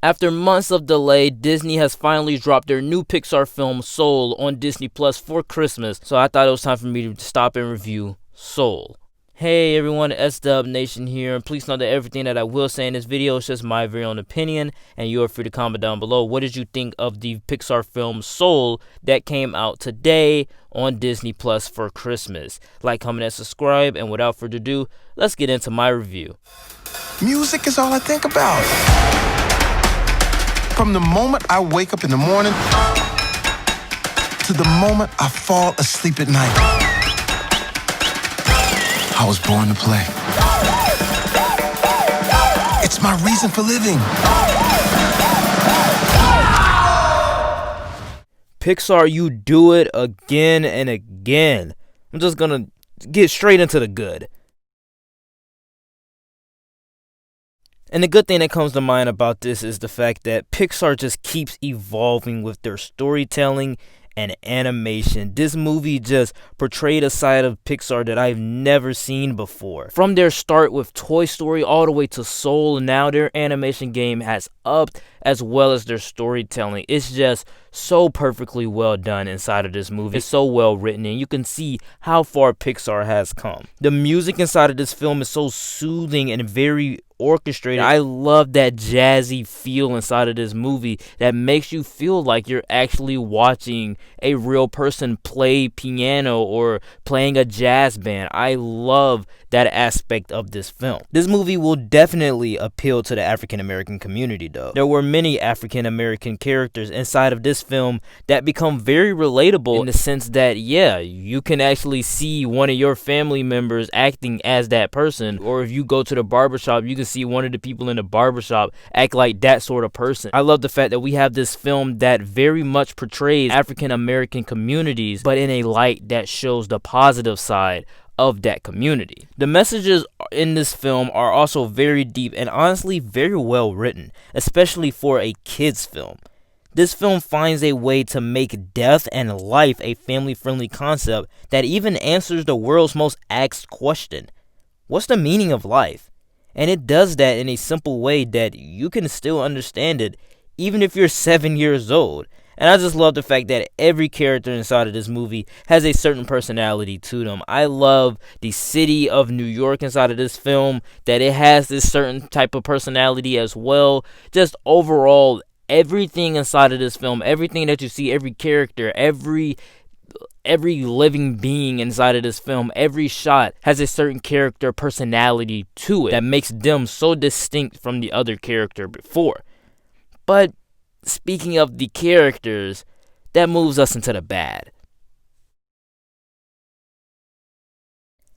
After months of delay, Disney has finally dropped their new Pixar film Soul on Disney Plus for Christmas, so I thought it was time for me to stop and review Soul. Hey everyone, S-Dub Nation here, and please know that everything that I will say in this video is just my very own opinion, and you are free to comment down below. What did you think of the Pixar film Soul that came out today on Disney Plus for Christmas? Like, comment, and subscribe, and without further ado, let's get into my review. Music is all I think about. From the moment I wake up in the morning to the moment I fall asleep at night, I was born to play. It's my reason for living. Pixar, you do it again and again. I'm just gonna get straight into the good. And the good thing that comes to mind about this is the fact that Pixar just keeps evolving with their storytelling and animation. This movie just portrayed a side of Pixar that I've never seen before. From their start with Toy Story all the way to Soul, now their animation game has upped as well as their storytelling. It's just so perfectly well done inside of this movie. It's so well written, and you can see how far Pixar has come. The music inside of this film is so soothing and very orchestrated. I love that jazzy feel inside of this movie that makes you feel like you're actually watching a real person play piano or playing a jazz band. I love that aspect of this film. This movie will definitely appeal to the African American community though. There were many African American characters inside of this film that become very relatable in the sense that, yeah, you can actually see one of your family members acting as that person, or if you go to the barbershop, you can see one of the people in the barbershop act like that sort of person. I love the fact that we have this film that very much portrays African American communities, but in a light that shows the positive side of that community. The messages in this film are also very deep and honestly very well written, especially for a kids film. This film finds a way to make death and life a family-friendly concept that even answers the world's most asked question: what's the meaning of life? And it does that in a simple way that you can still understand it even if you're 7 years old. And I just love the fact that every character inside of this movie has a certain personality to them. I love the city of New York inside of this film, that it has this certain type of personality as well. Just overall, everything inside of this film, everything that you see, every character, every living being inside of this film, every shot has a certain character personality to it that makes them so distinct from the other character before. But speaking of the characters, that moves us into the bad.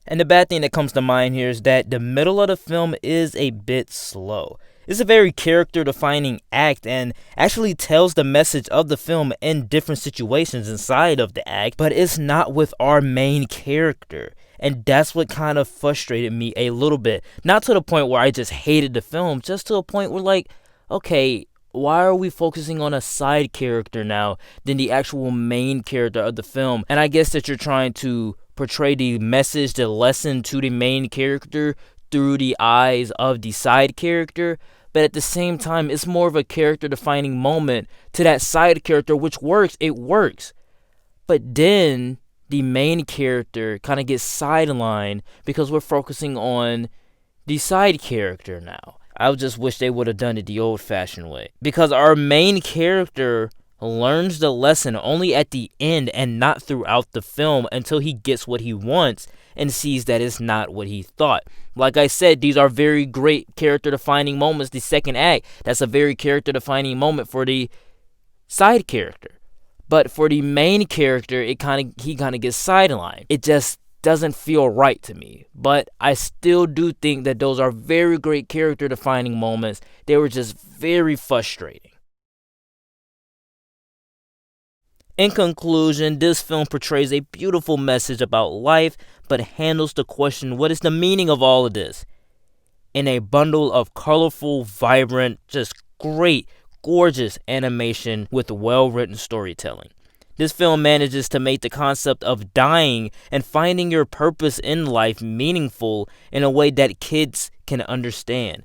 And the bad thing that comes to mind here is that the middle of the film is a bit slow. It's a very character-defining act and actually tells the message of the film in different situations inside of the act, but it's not with our main character. And that's what kind of frustrated me a little bit. Not to the point where I just hated the film, just to a point where, like, okay, why are we focusing on a side character now than the actual main character of the film? And I guess that you're trying to portray the message, the lesson to the main character through the eyes of the side character, but at the same time, it's more of a character-defining moment to that side character, which works, it works. But then the main character kind of gets sidelined because we're focusing on the side character now. I just wish they would have done it the old-fashioned way, because our main character learns the lesson only at the end and not throughout the film until he gets what he wants and sees that it's not what he thought. Like I said, these are very great character-defining moments. The second act, that's a very character-defining moment for the side character. But for the main character, he kind of gets sidelined. It just doesn't feel right to me. But I still do think that those are very great character-defining moments. They were just very frustrating. In conclusion, this film portrays a beautiful message about life, but handles the question, what is the meaning of all of this? In a bundle of colorful, vibrant, just great, gorgeous animation with well-written storytelling. This film manages to make the concept of dying and finding your purpose in life meaningful in a way that kids can understand.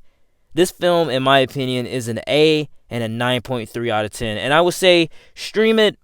This film, in my opinion, is an A and a 9.3 out of 10. And I would say stream it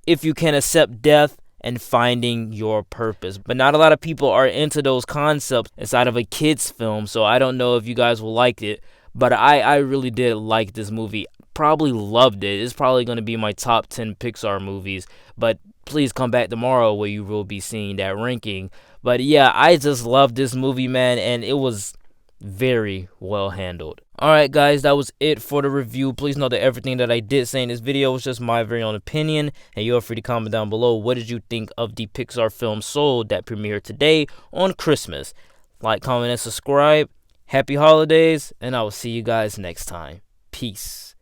if you can accept death and finding your purpose. But not a lot of people are into those concepts inside of a kid's film, so I don't know if you guys will like it. But I really did like this movie. Probably loved it. It's probably going to be my top 10 Pixar movies. But please come back tomorrow where you will be seeing that ranking. But yeah, I just love this movie, man, and it was very well handled. Alright guys, that was it for the review. Please know that everything that I did say in this video was just my very own opinion, and you're free to comment down below what did you think of the Pixar film Soul that premiered today on Christmas. Like, comment, and subscribe. Happy holidays, and I will see you guys next time. Peace.